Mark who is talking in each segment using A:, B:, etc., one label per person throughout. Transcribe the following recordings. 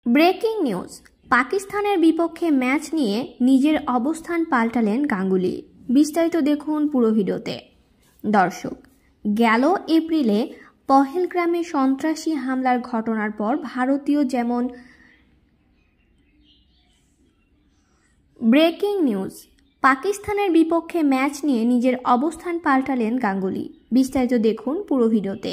A: Breaking news, পাকিস্তানের বিপক্ষে match নিয়ে নিজের অবস্থান পাল্টালেন গাঙ্গুলি। বিস্তারিত দেখুন পুরো ভিডিওতে। দর্শক, গেল এপ্রিলে পহেলগ্রামে সন্ত্রাসী হামলার ঘটনার পর ভারতীয় যেমন ব্রেকিং নিউজ, পাকিস্তানের বিপক্ষে ম্যাচ নিয়ে নিজের অবস্থান পাল্টালেন গাঙ্গুলি। বিস্তারিত দেখুন পুরো ভিডিওতে।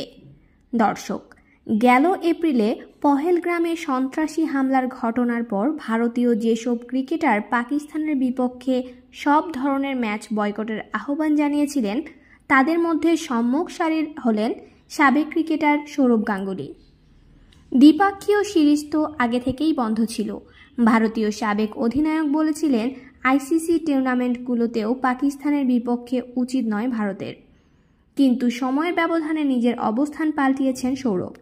A: দর্শক, গেল এপ্রিলে পহেলগ্রামে সন্ত্রাসী হামলার ঘটনার পর ভারতীয় যেসব ক্রিকেটার পাকিস্তানের বিপক্ষে সব ধরনের ম্যাচ বয়কটের আহ্বান জানিয়েছিলেন, তাদের মধ্যে সম্মুখ সারির হলেন সাবেক ক্রিকেটার সৌরভ গাঙ্গুলি। দ্বিপাক্ষীয় সিরিজ তো আগে থেকেই বন্ধ ছিল। ভারতীয় সাবেক অধিনায়ক বলেছিলেন, আইসিসি টুর্নামেন্টগুলোতেও পাকিস্তানের বিপক্ষে উচিত নয় ভারতের। কিন্তু সময়ের ব্যবধানে নিজের অবস্থান পাল্টিয়েছেন সৌরভ।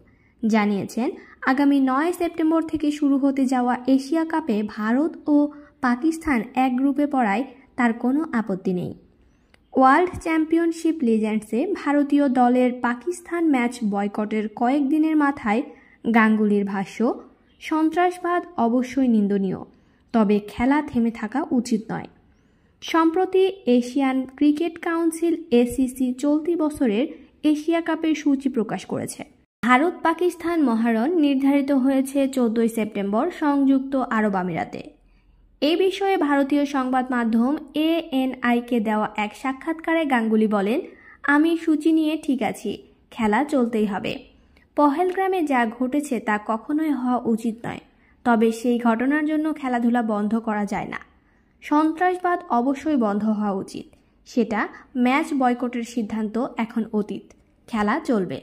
A: জানিয়েছেন, আগামী 9 সেপ্টেম্বর থেকে শুরু হতে যাওয়া এশিয়া কাপে ভারত ও পাকিস্তান এক গ্রুপে পড়ায় তার কোনো আপত্তি নেই। ওয়ার্ল্ড চ্যাম্পিয়নশিপ লিজেন্ডসে ভারতীয় দলের পাকিস্তান ম্যাচ বয়কটের কয়েকদিনের মাথায় গাঙ্গুলির ভাষ্য, সন্ত্রাসবাদ অবশ্যই নিন্দনীয়, তবে খেলা থেমে থাকা উচিত নয়। সম্প্রতি এশিয়ান ক্রিকেট কাউন্সিল এসিসি চলতি বছরের এশিয়া কাপের সূচি প্রকাশ করেছে। ভারত পাকিস্তান মহারণ নির্ধারিত হয়েছে 14 সেপ্টেম্বর সংযুক্ত আরব আমিরাতে। এই বিষয়ে ভারতীয় সংবাদ মাধ্যম ANI-কে দেওয়া এক সাক্ষাৎকারে গাঙ্গুলি বলেন, আমি সূচি নিয়ে ঠিক আছি, খেলা চলতেই হবে। পহেলগ্রামে যা ঘটেছে তা কখনোই হওয়া উচিত নয়, তবে সেই ঘটনার জন্য খেলাধুলা বন্ধ করা যায় না। সন্ত্রাসবাদ অবশ্যই বন্ধ হওয়া উচিত। সেটা ম্যাচ বয়কটের সিদ্ধান্ত এখন অতীত, খেলা চলবে।